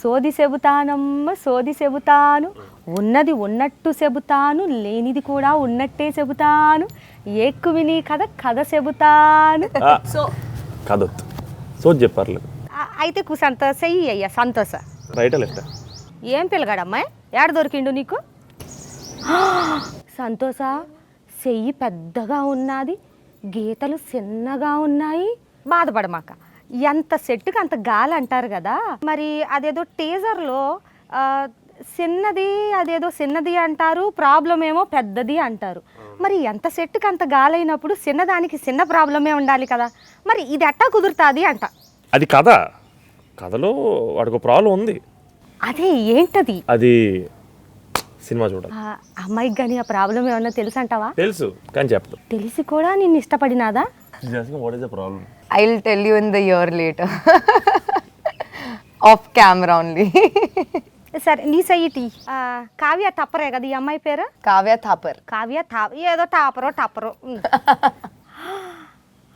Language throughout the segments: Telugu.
సోది చెబుతానమ్మ సోది చెబుతాను, ఉన్నది ఉన్నట్టు చెబుతాను, లేనిది కూడా ఉన్నట్టే చెబుతాను, ఎక్కువ నీ కథ కథ చెబుతాను. సో కథొద్దు, సోది చెప్పారు. అయితే సంతోష అయ్యా సంతోష. రైటా లెఫ్టా? ఏం పిల్లగాడమ్మాయి, ఏడ దొరికిండు నీకు? సంతోష, చెయ్యి పెద్దగా ఉన్నది, గీతలు చిన్నగా ఉన్నాయి. బాధపడమాక, ఎంత సెట్టుకి అంత గాలి అంటారు కదా. మరి అదేదో టీజర్లో చిన్నది, అదేదో చిన్నది అంటారు, ప్రాబ్లం ఏమో పెద్దది అంటారు. మరి ఎంత సెట్టుకి అంత గాలి అయినప్పుడు చిన్నదానికి చిన్న ప్రాబ్లమే ఉండాలి కదా. మరి ఇది ఎట్టా కుదురుతుంది అంట. అది కథ, కథలో వాడికి ప్రాబ్లం ఉంది. అదే ఏంటది? అది సినిమా చూడాలి. అమ్మాయికి కానీ ఆ ప్రాబ్లం ఏమన్నా తెలుసు అంటావా? తెలుసు కానీ చెప్పదు. తెలిసి కూడా నిన్ను ఇష్టపడినాదా? What is the problem? I'll tell you in the year later. Off camera only. సరే నీ సైటి కావ్య తప్పరే కదా ఈ అమ్మాయి పేరు? Kavya Thapar. కావ్య ఏదో టాపరో.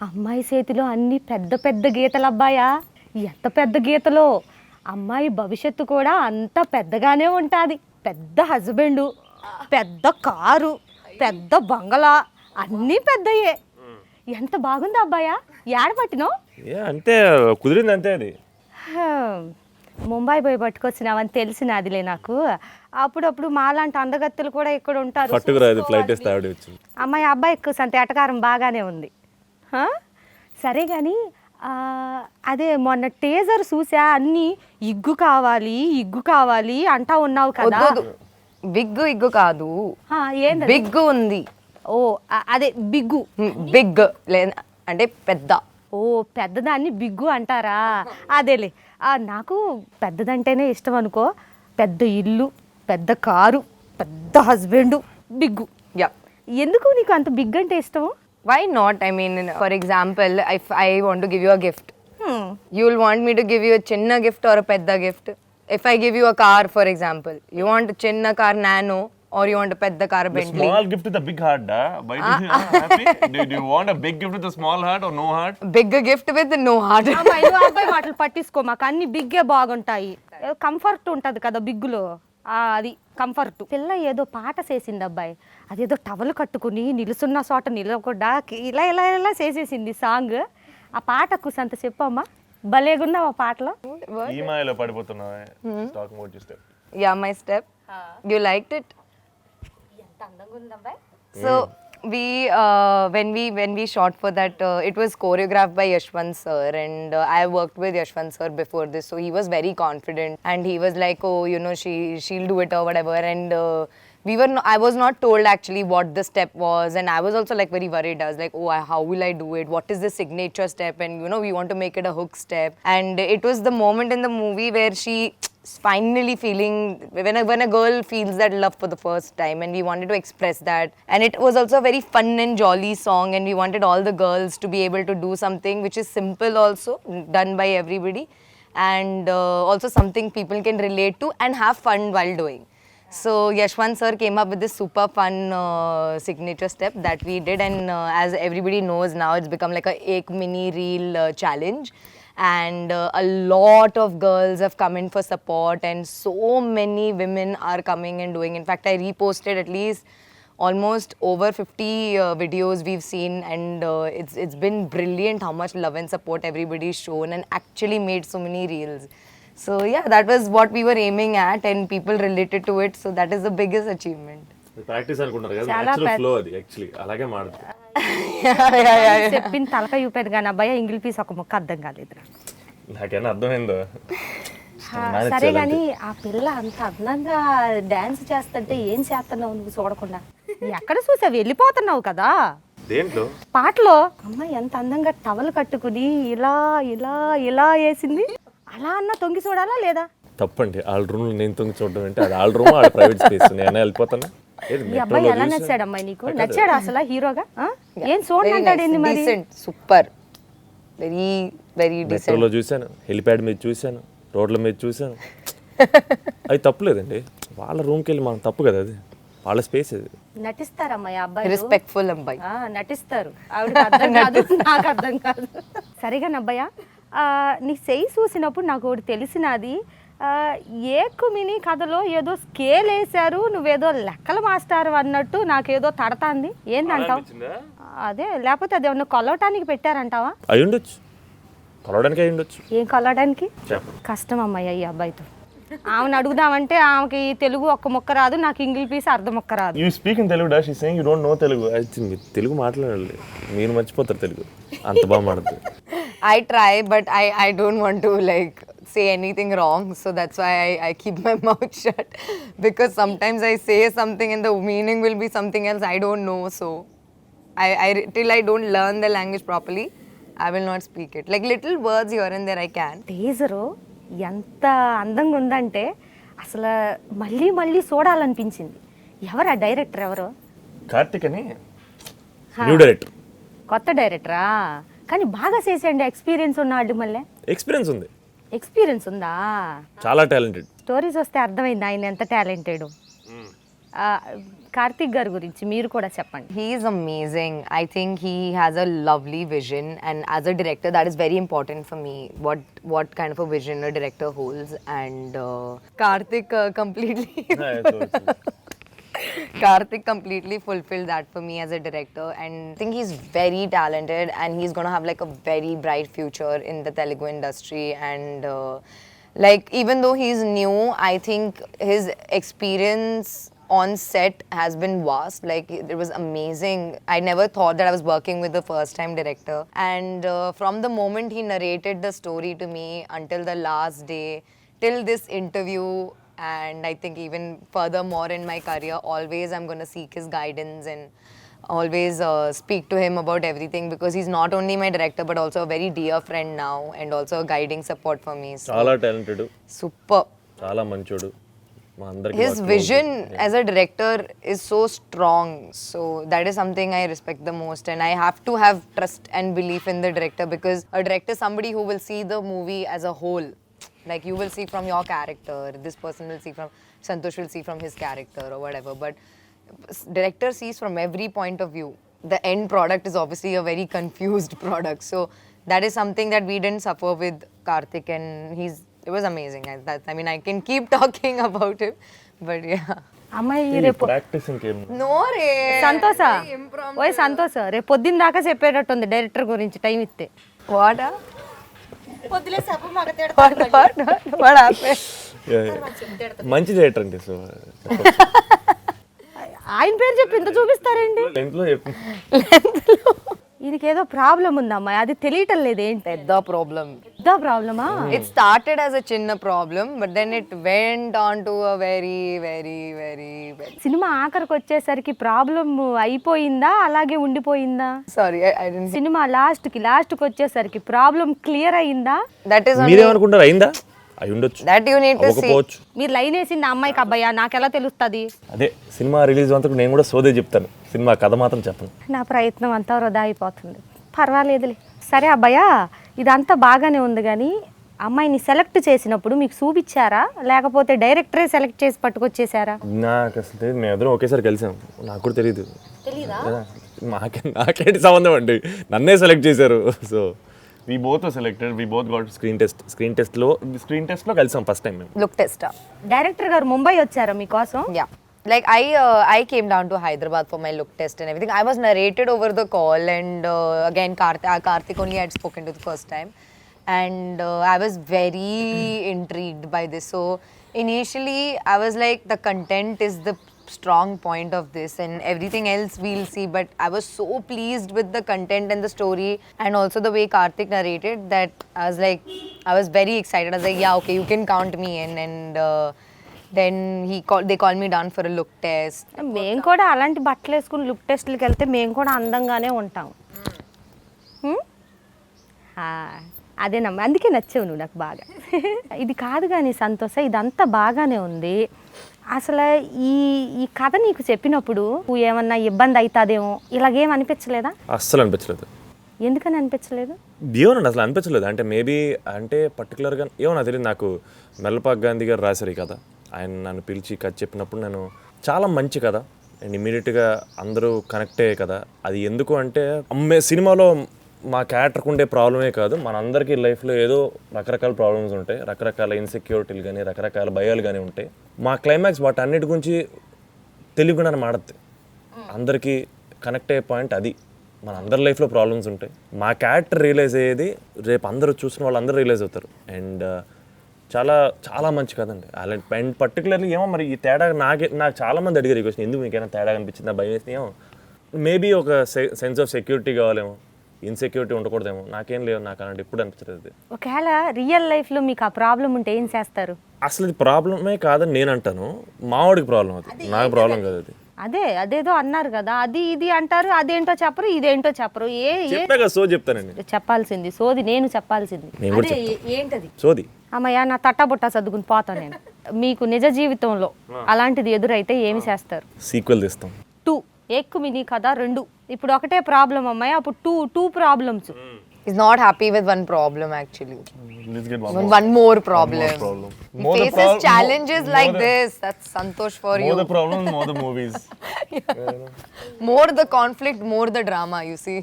అమ్మాయి చేతిలో అన్ని పెద్ద పెద్ద గీతలు అబ్బాయా. ఎంత పెద్ద గీతలో. అమ్మాయి భవిష్యత్తు కూడా అంత పెద్దగానే ఉంటుంది. పెద్ద హస్బెండు, పెద్ద కారు, పెద్ద బంగళా, అన్నీ పెద్దయే. ఎంత బాగుంది అబ్బాయా. ఏడ పట్టినావు? అంటే కుదిరింది అంతే. అది ముంబై పోయి పట్టుకొచ్చినావని తెలిసినదిలే నాకు. అప్పుడప్పుడు మాలాంటి అందగత్తెలు కూడా ఇక్కడ ఉంటారు. ఫ్లైట్ వేస్తే ఆవిడ వచ్చింది. అమ్మాయి అబ్బాయి ఎక్కువ సంత ఎటకారం బాగానే ఉంది. సరే కానీ అదే మొన్న టీజర్ చూసా, అన్నీ ఇగ్గు కావాలి అంటా ఉన్నావు కదా. బిగ్గు ఇగ్గు కాదు, ఏంది బిగ్గు ఉంది. ఓ అదే బిగ్గు. బిగ్ అంటే పెద్ద. ఓ పెద్దదాన్ని బిగ్గు అంటారా? అదేలే. నాకు పెద్దదంటేనే ఇష్టం అనుకో. పెద్ద ఇల్లు, పెద్ద కారు, పెద్ద హస్బెండ్, బిగ్గు. యా. ఎందుకు నీకు అంత బిగ్ అంటే ఇష్టము? Why not? I mean, for example, if I want to give you a gift, you will want me to give you a chinna gift or a pedda gift. If I give you a car, for example, you want a chinna car Nano or you want a pedda car Bentley. Small gift with a big heart, da? Why do you happy? Do you want a big gift with a small heart or no heart? Big gift with no heart. అబ్బాయి మాటలు పట్టించుకో, మాకు అన్ని బిగ్గే బాగుంటాయి. కంఫర్ట్ ఉంటుంది కదా బిగ్గులో, అది కంఫర్ట్. పిల్ల ఏదో పాట చేసింది అబ్బాయి, అదేదో టవల్ కట్టుకుని నిలుసున్న చోట నిలవకుండా ఇలా ఇలా ఇలా చేసేసింది సాంగ్. ఆ పాటకు సంత చెప్పమ్మా, భలేగున్నావు ఆ పాటలో. ఈ మాయలో పడిపోతున్నావే. Talk about your step. Yeah, my step. You liked it? ఎంత అందంగా ఉంది అబ్బాయి. So when we shot for that, it was choreographed by Yashwant sir, and I worked with Yashwant sir before this, so he was very confident and he was like, oh, you know, she'll do it or whatever. And I was not told actually what the step was, and I was also like very worried. I was like, oh, how will I do it? What is the signature step? And you know, we want to make it a hook step. And it was the moment in the movie where she finally feeling, when a girl feels that love for the first time, and we wanted to express that. And it was also a very fun and jolly song, and we wanted all the girls to be able to do something which is simple also, done by everybody, and also something people can relate to and have fun while doing. So Yashwant sir came up with this super fun signature step that we did, and as everybody knows now, it's become like a ek mini reel challenge. And a lot of girls have come in for support, and so many women are coming and doing. In fact, I reposted at least almost over 50 videos we've seen, and it's been brilliant how much love and support everybody's shown and actually made so many reels. So yeah, that was what we were aiming at, and people related to it, so that is the biggest achievement. Practice అనుకుంటారు కదా, నేచురల్ ఫ్లో అది యాక్చువల్లీ అలాగే మాడుతుంది. చెప్పిన తలక చూపేది కానీ అబ్బాయి ఇంగ్లీష్ పీస్ ఒక ముక్క అర్థం కాలేదు. నాకేనా అర్థమైందో. సరే కానీ ఆ పిల్ల అంత అందంగా డాన్స్ చేస్తుంటే ఏం చేస్తున్నావు నువ్వు చూడకుండా? ఎక్కడ చూసావు, వెళ్ళిపోతున్నావు కదా. దేంట్లో? పాటలో. అమ్మాయి ఎంత అందంగా టవల్ కట్టుకుని ఇలా ఇలా ఇలా వేసింది. అలా అన్న తొంగి చూడాలా లేదా? తప్పండి. వాళ్ళ రూమ్ లో నేను తొంగి చూడడం అంటే అది వాళ్ళ రూమ్, వాళ్ళ ప్రైవేట్ స్పేస్. నేను వెళ్ళిపోతాను. ఈ అబ్బాయి ఎలా నచ్చాడు అమ్మాయి నీకు? నచ్చాడు అసలు హీరోగా? ఏం చూడండి అంటాడు మరి. Super, very very decent. మెట్రోలో చూశాను, హెలిప్యాడ్ మీద చూశాను, రోడ్ల మీద చూశాను. అది తప్పులేదండి. వాళ్ళ రూమ్కి వెళ్ళి మనం తప్పు కదా, అది వాళ్ళ స్పేస్. అది నటిస్తారమ్మాయి అబ్బాయి, రెస్పెక్ట్ఫుల్ అబ్బాయి నటిస్తారు. ఆవిడకి అర్థం కాదు, నాకు అర్థం కాదు. సరిగా అబ్బాయ, నీ చెయ్యి చూసినప్పుడు నాకు ఒకటి తెలిసినది. ఏకు మినీ కథలో ఏదో స్కేల్ వేశారు, నువ్వేదో లెక్కల మాస్టారు అన్నట్టు నాకేదో తడతాంది. ఏందంటావు? అదే, లేకపోతే అది ఏమన్నా కొలవటానికి పెట్టారంటావా? అయి ఉండొచ్చు, కొలవడానికి అయి ఉండొచ్చు. ఏం కొలవడానికి? చెప్పు. కష్టం అమ్మాయి ఈ అబ్బాయితో. ఆమెను అడుగుదామంటే ఆమెకి తెలుగు ఒక్క ముక్క రాదు, నాకు ఇంగ్లీష్ అర్ధ ముక్క రాదు. You speak in Telugu dash, ఈ saying you don't know Telugu. మీరు తెలుగు మాట్లాడాలి, మీరు మర్చిపోతారు తెలుగు, అంత బాగా మాట్లాడుతుంది. I try, but I don't want to like say anything wrong, so that's why I keep my mouth shut, because sometimes I say something and the meaning will be something else I don't know. So till I don't learn the language properly, I will not speak it. Like little words here and there I can. Teaser ఎంత అందంగా ఉందంటే అసలు మళ్ళీ మళ్ళీ చూడాలనిపించింది. ఎవరు ఆ డైరెక్టర్? ఎవరు? కార్తిక్ అని న్యూ డైరెక్టర్, కొత్త డైరెక్టరా? కానీ బాగా చేసేయండి, ఎక్స్పీరియన్స్ ఉన్నాడు. మళ్ళీ ఎక్స్పీరియన్స్ ఉంది, ఎక్స్పీరియన్స్ ఉందా? చాలా టాలెంటెడ్. స్టోరీస్ వస్తే అర్థమైంది ఆయన ఎంత టాలెంటెడ్. కార్తిక్ గారి గురించి మీరు కూడా చెప్పండి. He is amazing. I think he has a lovely vision, and as a director, that is very important for me. What kind of a vision a director holds, and Karthik Karthik completely fulfilled that for me as a director, and I think he's very talented, and he's gonna have like a very bright future in the Telugu industry. And like even though he's new, I think his experience on set has been vast. Like it was amazing. I never thought that I was working with the first time director, and from the moment he narrated the story to me until the last day, till this interview, and I think even furthermore in my career, always I'm going to seek his guidance and always speak to him about everything, because he's not only my director but also a very dear friend now, and also a guiding support for me. So, చాలా టాలెంటెడ్, super. చాలా మంచోడు. మా అందరికి His vision as a director is so strong, so that is something I respect the most, and I have to have trust and belief in the director, because a director is somebody who will see the movie as a whole. Like you will see from your character, this person will see from, Santosh will see from his character or whatever, but director sees from every point of view. The end product is obviously a very confused product, so that is something that we didn't suffer with Karthik, and it was amazing. I mean, I can keep talking about him, but yeah. అమ్మాయి రేపు ప్రాక్టీస్ ఇంకేం. No re. సంతోష, ఓయ్ సంతోష, రేపు పొద్దున్న దాకా చెప్పేటట్టుంది డైరెక్టర్ గురించి టైం ఇస్తే. What? What happened? మంచి డైరెక్టర్ అండి. సో ఆయన పేరు చెప్పి ఇంత చూపిస్తారండి. లెంత్లో చెప్పి దీనికి ఏదో ప్రాబ్లం ఉందమ్మా, అది తెలియటం లేదు. ఏంటి పెద్ద ప్రాబ్లమా? It started as a chinna problem, but then it went on to a very, very, very, very. Cinema ఆఖరికి వచ్చేసరికి ప్రాబ్లం అయిపోయిందా, అలాగే ఉండిపోయిందా? Sorry, I didn't. సినిమా లాస్ట్కి వచ్చేసరికి ప్రాబ్లం క్లియర్ అయిందా? That is only. మీరేమనుకుంటారు, అయిందా? అయి ఉండొచ్చు, That you need to see. అవ్వకపోవచ్చు. మీరు లైన్ వేసింది అమ్మాయికి అబ్బాయా, నాకెలా తెలుస్తుంది? అదే సినిమా రిలీజ్ అంతకు నేను కూడా సోదే చెప్తాను, సినిమా కథ మాత్రం చెప్పను. నా ప్రయత్నం అంతా వృధా అయిపోతుంది. పర్వాలేదులే. సరే అబ్బాయా, ఇదంతా బాగానే ఉంది, కానీ అమ్మాయిని సెలెక్ట్ చేసినప్పుడు మీకు చూపించారా, లేకపోతే డైరెక్టరే సెలెక్ట్ చేసి పట్టుకొచ్చేసారా? నాకు అసలు మేము ఎదురు ఒకేసారి కలిసాం, నాకు కూడా తెలియదు. నాకేంటి సంబంధం అండి, నన్నే సెలెక్ట్ చేశారు. So we both were selected, we both got screen test లో కలిసాం ఫస్ట్ టైం మేము. Look tester. డైరెక్టర్ గారు ముంబై వచ్చారా మీకోసం? Yeah. Like I came down to Hyderabad for my look test and everything. I was narrated over the call, and again Karthik only had spoken to the first time, and I was very intrigued by this. So initially I was like, the content is the strong point of this, and everything else we'll see, but I was so pleased with the content and the story, and also the way Karthik narrated, that I was very excited. I was like, yeah, okay, you can count me in. And then they called me down for a look test. మేము కూడా అలాంటి బట్టలు వేసుకుని లుక్ టెస్ట్లకి వెళ్తే మేము కూడా అందంగానే ఉంటాం. అదేనమ్మా, అందుకే నచ్చావు నువ్వు నాకు బాగా. ఇది కాదు కానీ సంతోష, ఇదంతా బాగానే ఉంది. అసలు ఈ కథ నీకు చెప్పినప్పుడు ఏమన్నా ఇబ్బంది అవుతుందేమో, ఇలాగేం అనిపించలేదా? అస్సలు అనిపించలేదు. ఎందుకని అనిపించలేదు? ఏమోనండి, అసలు అనిపించలేదు. అంటే మేబీ అంటే పర్టికులర్గా ఏమో నాకు తెలియదు. నాకు మెల్లపాక్ గాంధీ గారు రాశారు ఈ కథ. ఆయన నన్ను పిలిచి కథ చెప్పినప్పుడు నేను చాలా మంచి కథ అండ్ ఇమ్మీడియట్గా అందరూ కనెక్ట్ అయ్యే కదా. అది ఎందుకు అంటే సినిమాలో మా క్యారెక్టర్కి ఉండే ప్రాబ్లమే కాదు, మనందరికీ లైఫ్లో ఏదో రకరకాల ప్రాబ్లమ్స్ ఉంటాయి, రకరకాల ఇన్సెక్యూరిటీలు కానీ రకరకాల భయాలు కానీ ఉంటాయి. మా క్లైమాక్స్ వాటి అన్నిటి గురించి తెలియకుండా మాడద్దు, అందరికీ కనెక్ట్ అయ్యే పాయింట్ అది. మన అందరి లైఫ్లో ప్రాబ్లమ్స్ ఉంటాయి, మా క్యారెక్టర్ రియలైజ్ అయ్యేది రేపు అందరూ చూసిన వాళ్ళందరూ రియలైజ్ అవుతారు. అండ్ చాలా చాలా మంచి కదండి. అలాంటి అండ్ పర్టికులర్లీ ఏమో మరి ఈ తేడా నాకు చాలామంది అడిగారు ఈ క్వశ్చన్, ఎందుకు మీకైనా తేడా అనిపించిందా, భయం వేసింది ఏమో. మేబీ ఒక సెన్స్ ఆఫ్ సెక్యూరిటీ కావాలేమో, ఇన్సెక్యూరిటీ ఉండకూడదేమో, నాకేం లేదు, నాకు అలాంటి ఎప్పుడు అనిపించలేదు. ఒకవేళ రియల్ లైఫ్లో మీకు ఆ ప్రాబ్లం ఉంటే ఏం చేస్తారు? అసలు ఇది ప్రాబ్లమే కాదని నేను అంటాను, మావాడికి ప్రాబ్లం అది, నాకు ప్రాబ్లం కాదు అది. అదేదో అన్నారు కదా, అది ఇది అంటారు, అదేంటో చెప్పరు, ఇదేంటో చెప్పరు. చెప్పాక సో చెప్తానండి, చెప్పాల్సింది సోది, నేను చెప్పాల్సింది నేను కూడా చెప్తాను. ఏంటది సోది? అమ్మయ్య, నా తట్టబుట్ట సర్దుకుని పోతాను నేను. మీకు నిజ జీవితంలో అలాంటిది ఎదురైతే ఏమి చేస్తారు? సీక్వెల్ తీస్తాం. 2 ఎక్కు మినీ కదా 2. ఇప్పుడు ఒకటే ప్రాబ్లం అమ్మాయి, అప్పుడు two problems. He's not happy with one problem actually. Let's get One more problem. He More the faces challenges like this. That's Santosh for you. More the problem, more the movies. More the conflict, more the drama, you see.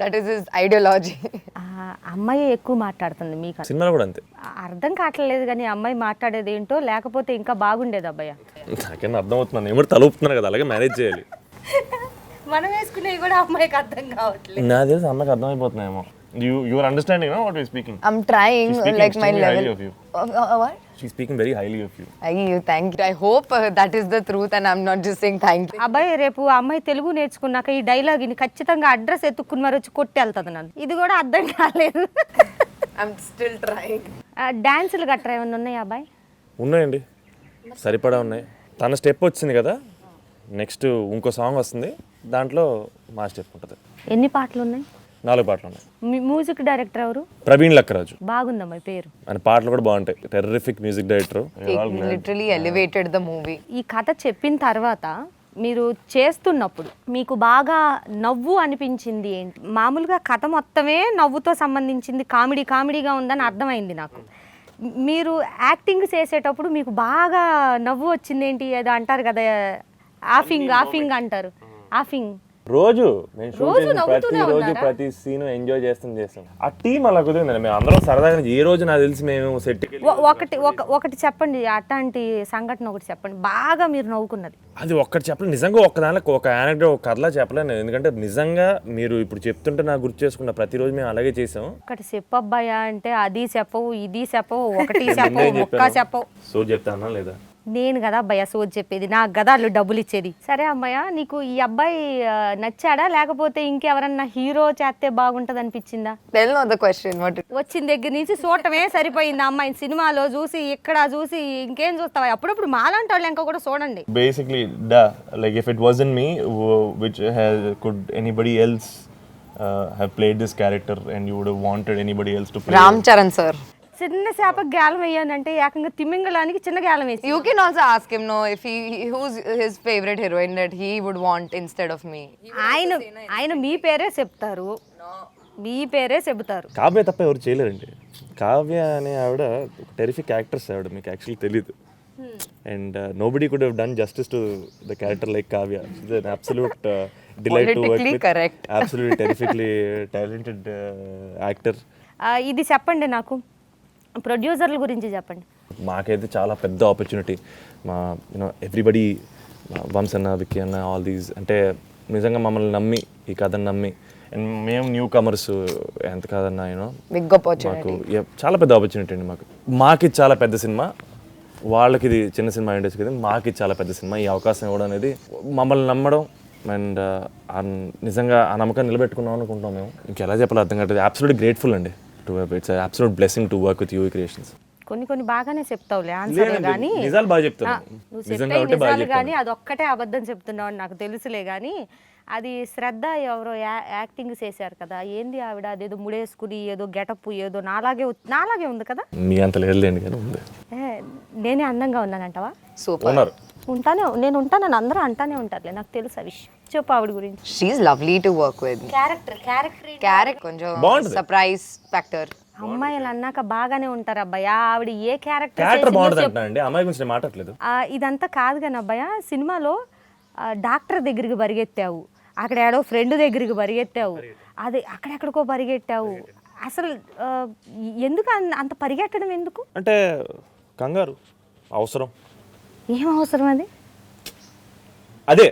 That is his ideology. అమ్మాయి ఎక్కువ మాట్లాడుతుంది మీకు. సినిమాలో కూడా అంతే. అర్థం కావట్లేదు కానీ అమ్మాయి మాట్లాడేది ఏంటో, లేకపోతే ఇంకా బాగుండేది అబ్బాయి. నాకేనా అర్థం అవుతున్నాను, ఎవరు తలుపుతున్నారు కదా, అలాగే మేనేజ్ చేయాలి. మనం వేసుకునేవి కూడా అమ్మాయికి అర్థం కావట్లేదు. నా తెలిసి అమ్మకి అర్థమైపోతున్నాయేమో. You are understanding, no, what we are speaking. I'm trying, She's like my speaking level. highly of you. What? She's speaking very highly of you. Thank you. I hope that is the truth and I'm not just saying thank you. అబ్బాయి రేపు అమ్మాయి తెలుగు నేర్చుకున్నాక ఈ డైలాగ్ ని ఖచ్చితంగా అడ్రస్ ఎత్తుక్కుని మరి వచ్చి కొట్టి వెళ్తుంది నన్ను. ఇది కూడా అర్థం కాలేదు. I'm still trying. డాన్సులు గట్రా ఏమన్నా ఉన్నాయా అబ్బాయి? ఉన్నాయండి, సరిపడా ఉన్నాయి. తన స్టెప్ వచ్చింది కదా, నెక్స్ట్ ఇంకో సాంగ్ వస్తుంది, దాంట్లో మా స్టెప్ ఉంటుంది. ఎన్ని పాటలు ఉన్నాయి? 4 పాటలు ఉన్నాయి. మ్యూజిక్ డైరెక్టర్ ఎవరు? ప్రవీణ్ లక్కరాజు. బాగుందమ్మాయి పేరు. ఆయన పాటలు కూడా బాగుంటాయి, terrific music director. Literally elevated the movie. ఈ కథ చెప్పిన తర్వాత మీరు చేస్తున్నప్పుడు మీకు బాగా నవ్వు అనిపించింది ఏంటి? మామూలుగా కథ మొత్తమే నవ్వుతో సంబంధించింది, కామెడీగా ఉందని అర్థమైంది నాకు. మీరు యాక్టింగ్ చేసేటప్పుడు మీకు బాగా నవ్వు వచ్చింది ఏంటి? ఏదో అంటారు కదా, ఆఫింగ్ అంటారు. ఆఫింగ్ రోజు ప్రతి సీన్ ఎంజాయ్ చేస్తాం. ఆ టీం అలా కుదిరిందండి, మేము అందరం సరదాగా ఏ రోజు నాకు తెలిసి మేము సెట్ ఒకటి చెప్పండి, అట్లాంటి సంఘటన ఒకటి చెప్పండి బాగా మీరు నవ్వుకున్నది. అది ఒక్కటి చెప్పలేదు నిజంగా, ఒక యానెక్డోట్, ఒక కథలా చెప్పలేను, ఎందుకంటే నిజంగా మీరు ఇప్పుడు చెప్తుంటే నాకు గుర్తు చేసుకున్న, ప్రతిరోజు మేము అలాగే చేసాం. ఒకటి చెప్పబ్బాయా అంటే అది చెప్పవు, ఇది చెప్పవు, ఒకటి చెప్పవు, ఒక్క చెప్పవు. సో చెప్తానా లేదా? నేను కదా అబ్బాయి సోది చెప్పేది, నాకు కదా వాళ్ళు డబ్బులు ఇచ్చేది. సరే అమ్మాయ, నీకు ఈ అబ్బాయి నచ్చాడా, లేకపోతే ఇంకెవరన్నా హీరో చేస్తే బాగుంటది అనిపించిందా? వచ్చిన దగ్గర నుంచి చూడటమే సరిపోయింది. అమ్మాయిని సినిమాలో చూసి, ఇక్కడ చూసి, ఇంకేం చూస్తావా? అప్పుడప్పుడు మాలాంటి వాళ్ళు ఇంకా కూడా చూడండి. Basically like if it wasn't me, which could anybody else have played this character and you would have wanted anybody else to play? Ram Charan sir. చిన్న చేపకి గాలం వేయాలంటే ఏకంగా తిమింగలానికి చిన్న గాలం వేసి. You can also ask him, no, if who's his favorite heroine that he would want instead of me. ఆయన మీ పేరే చెప్తారు, మీ పేరే చెబుతారు. కావ్య తప్ప ఎవరు చేయలేరండి. కావ్య అనే ఆవిడ టెరిఫిక్ యాక్ట్రెస్, ఆవిడ మీకు యాక్చువల్లీ తెలీదు. And nobody could have done justice to the character like Kavya. She's an absolute delight to work with. Correct. Absolutely terrifically talented actor. ఇది చెప్పండి, నాకు ప్రొడ్యూసర్ల గురించి చెప్పండి. మాకైతే చాలా పెద్ద ఆపర్చునిటీ. మా ఎవ్రీబడి, వంశ్ అన్న, విక్కీ అన్న, ఆల్ దీస్, అంటే నిజంగా మమ్మల్ని నమ్మి, ఈ కథను నమ్మి, అండ్ మేము న్యూ కమర్స్, ఎంత కాదన్నా మాకు చాలా పెద్ద ఆపర్చునిటీ అండి. మాకు ఇది చాలా పెద్ద సినిమా, వాళ్ళకి ఇది చిన్న సినిమా ఇండస్ట్రీ కదా, మాకు ఇది చాలా పెద్ద సినిమా. ఈ అవకాశం ఇవ్వడం అనేది, మమ్మల్ని నమ్మడం, అండ్ నిజంగా ఆ నమ్మకాన్ని నిలబెట్టుకున్నాం అనుకుంటాం మేము. ఇంకెలా చెప్పాలో అర్థం కాదు. అబ్సల్యూట్లీ గ్రేట్ఫుల్ అండి. It's an absolute blessing to work with UE Creations. కొన్ని బాగానే చెప్తావులే ఆన్సర్లే కానీ, నిజాలు బాగా చెప్తాను. నిజాలు కానీ అదొక్కటే అబద్ధం చెప్తున్నావు అని నాకు తెలుసులే కానీ, అది శ్రద్ధ ఎవరో యాక్టింగ్ చేశారు కదా, ఏంది ఆవిడ అదేదో ముడేసుకుని ఏదో గెటప్ ఏదో నాలాగే ఉంది కదా. మీ అంత లేదులేండి కానీ ఉంది. నేనే అందంగా ఉన్నానంటావా? Super. నేను ఉంటానని అందరూ అంటానే ఉంటారులే, నాకు తెలుసు ఆ విషయం. చెప్పు ఆవిడ గురించి. She's lovely to work with. Character కొంచెం సర్ప్రైజ్ ఫ్యాక్టర్. అమ్మాయిలు అన్నాక బాగానే ఉంటారు అబ్బాయి. ఆవిడ ఏ క్యారెక్టర్ బాగుంటుంది, అమ్మాయి గురించి మాట్లాడలేదు. ఇదంతా కాదు కానీ అబ్బాయి, సినిమాలో డాక్టర్ దగ్గరికి పరిగెత్తావు, అక్కడ ఏడో ఫ్రెండ్ దగ్గరికి పరిగెత్తావు, అది అక్కడెక్కడికో పరిగెట్టావు. అసలు ఎందుకు అంత పరిగెట్టడం ఎందుకు? అంటే కంగారు, అవసరం. ఏం అవసరం అది? అదే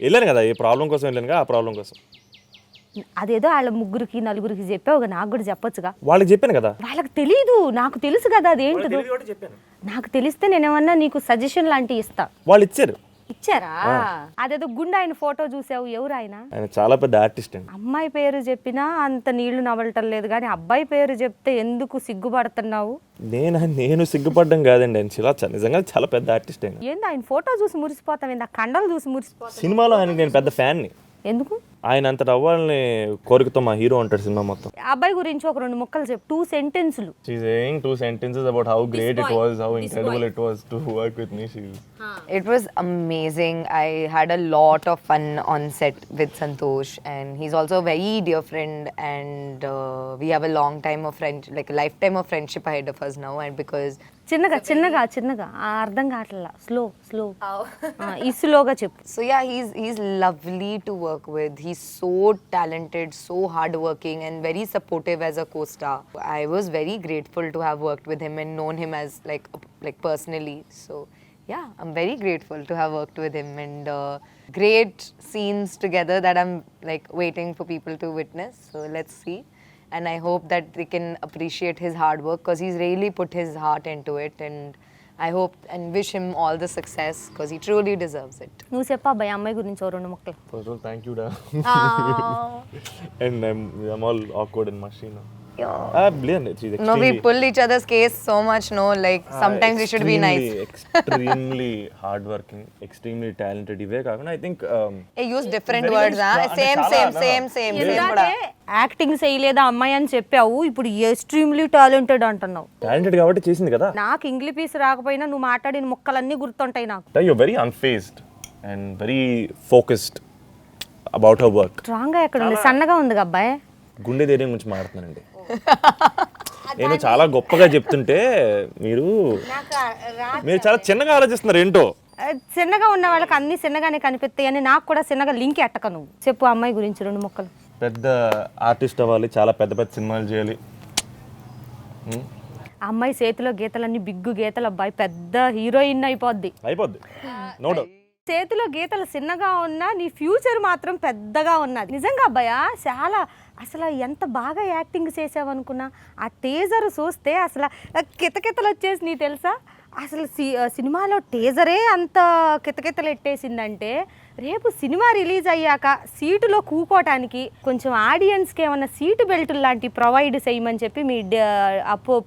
వెళ్ళాను కదా, ఏ ప్రాబ్లం కోసం వెళ్ళాను కదా, ఆ ప్రాబ్లం కోసం. అదేదో వాళ్ళ ముగ్గురికి నలుగురికి చెప్పావు, నాకు కూడా చెప్పొచ్చుగా. వాళ్ళకి చెప్పాను కదా. వాళ్ళకి తెలీదు, నాకు తెలుసు కదా అదేంటిదో. చెప్పాను. నాకు తెలిస్తే నేనేమన్నా నీకు సజెషన్ లాంటివి ఇస్తా. వాళ్ళు ఇచ్చారు. ఇచ్చారా? అదేదో గుండె ఆయన ఫోటో చూసావు, ఎవరు ఆయన? ఆయన చాలా పెద్ద ఆర్టిస్ట్ అండి. అమ్మాయి పేరు చెప్పినా అంత నీళ్లు నవలటం లేదు, కానీ అబ్బాయి పేరు చెప్తే ఎందుకు సిగ్గుపడుతున్నావు? నేను సిగ్గుపడ్డం కాదండి, ఆయన నిజంగా చాలా పెద్ద ఆర్టిస్ట్ ఆయన. ఏంది ఆయన ఫోటో చూసి మురిసిపోతావు, ఏంది ఆ కండలు చూసి మురిసిపోతావు? సినిమాలో ఆయనకి నేను పెద్ద ఫ్యాన్ని. ఎందుకు? ఆయన అంతట అవ్వాలని కోరికతో మా హీరో ఉంటాడు సినిమా మొత్తం. అబ్బాయి గురించి ఒక 2 ముక్కలు చెప్పు, 2 సెంటెన్సులు. She's saying 2 sentences about how great it was, how incredible it was to work with me. It was amazing. I had a lot of fun on set with Santosh, and he's also a very dear friend, and we have a long time of like a lifetime of friendship ahead of us now. And because చిన్నగా అర్థం కావట్లా, స్లో ఈ స్లోగా చెప్పు. so yeah, he's lovely to work with. He's so talented, so hardworking, and very supportive as a co-star. I was very grateful to have worked with him and known him as like personally. So yeah, I'm very grateful to have worked with him, and great scenes together that I'm like waiting for people to witness. So let's see. And I hope that they can appreciate his hard work, because he's really put his heart into it, and I hope and wish him all the success, because he truly deserves it. నువ్వు చెప్పు అబ్బాయి అమ్మాయి గురించి 2 ముక్కలు. First of all, thank you, da. And I'm all awkward in my scene now. Brilliant. She's extremely... No, we pull each other's case so much, no? Like, sometimes we should be nice. Extremely hardworking, extremely talented. ఇవే కాకుండా I think... Hey, use different words, huh? Same. ఎందుకంటే యాక్టింగ్ చేయలేదా అమ్మాయి అని చెప్పావు, ఇప్పుడు ఎక్స్ట్రీమ్లీ టాలెంటెడ్ అంటున్నావు. టాలెంటెడ్ కాబట్టి చేసింది కదా. నాకు ఇంగ్లీష్ పీస్ రాకపోయినా నువ్వు మాట్లాడిన ముక్కలన్నీ గుర్తుంటాయి నాకు. You're very unfazed and very focused about her work. స్ట్రాంగ్గా ఎక్కడ ఉంది? సన్నగా ఉంది అబ్బాయి. గుండె ధైర్యం గురించి మాట్లాడుతున్నానండి. నేను చాలా గొప్పగా చెప్తుంటే మీరు చాలా చిన్నగా ఆలోచిస్తున్నారు ఏంటో. చిన్నగా ఉన్న వాళ్ళకి అన్ని చిన్నగానే కనిపిస్తాయి అని నాకు కూడా చిన్నగా లింక్ ఎట్టక. నువ్వు చెప్పు అమ్మాయి గురించి 2 ముక్కలు. పెద్ద ఆర్టిస్ట్ అవ్వాలి, చాలా పెద్ద పెద్ద సినిమాలు చేయాలి. అమ్మాయి చేతిలో గీతలన్నీ బిగ్గు గీతలు, అబ్బాయి పెద్ద హీరోయిన్ అయిపోద్ది. No doubt. చేతిలో గీతలు చిన్నగా ఉన్నా నీ ఫ్యూచర్ మాత్రం పెద్దగా ఉన్నది. నిజంగా అబ్బాయా, చాలా అసలు ఎంత బాగా యాక్టింగ్ చేసావనుకున్నా. ఆ టీజర్ చూస్తే అసలు కితకితలు వచ్చేసి నీ తెలుసా, అసలు సినిమాలో టీజరే అంత కితకితలు ఎట్టేసిందంటే రేపు సినిమా రిలీజ్ అయ్యాక సీటులో కూకోవటానికి కొంచెం ఆడియన్స్కి ఏమన్నా సీటు బెల్ట్ లాంటి ప్రొవైడ్ చేయమని చెప్పి మీ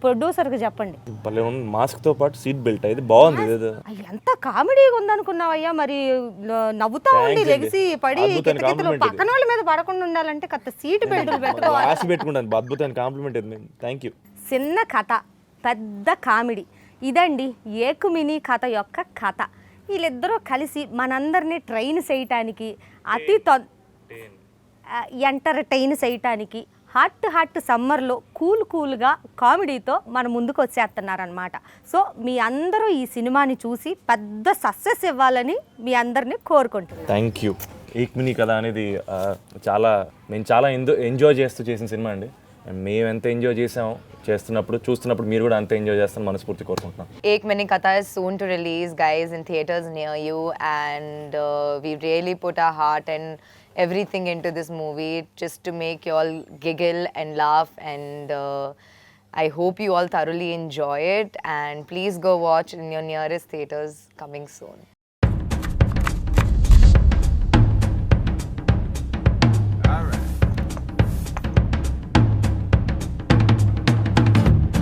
ప్రొడ్యూసర్కి చెప్పండి. మాస్క్తో పాటు సీట్ బెల్ట్ అయితే బాగుంది. ఎంత కామెడీగా ఉందనుకున్నావయ్యా. మరి నవ్వుతా ఉండి లెగిసి పడి కితకితలు పక్కన వాళ్ళ మీద పడకుండా ఉండాలంటే కత్త సీటు బెల్ట్ పెట్టుకుంటాను. అద్భుతమైన కాంప్లిమెంట్. Thank you. చిన్న కథ పెద్ద కామెడీ, ఇదండి ఏకుమిని కథ యొక్క కథ. వీళ్ళిద్దరూ కలిసి మనందరినీ ట్రైన్ చేయటానికి, ఎంటర్టైన్ చేయటానికి హాట్ సమ్మర్లో కూల్గా కామెడీతో మన ముందుకు వచ్చేస్తున్నారనమాట. సో మీ అందరూ ఈ సినిమాని చూసి పెద్ద సక్సెస్ ఇవ్వాలని మీ అందరినీ కోరుకుంటున్నాను. Thank you. ఏక్మిని కథ అనేది మేము చాలా ఎంజాయ్ చేస్తూ చేసిన సినిమా అండి. మేము ఎంత ఎంజాయ్ చూస్తున్నప్పుడు మీరు కూడా అంత ఎంజాయ్ చేస్తారని మనస్ఫూర్తి కోరుకుంటున్నాం. Ek Mini Katha is soon to release, guys, in theaters near you, and we really put our heart and everything into this movie just to make you all giggle and laugh, and I hope you all thoroughly enjoy it, and please go watch in your nearest theaters coming soon.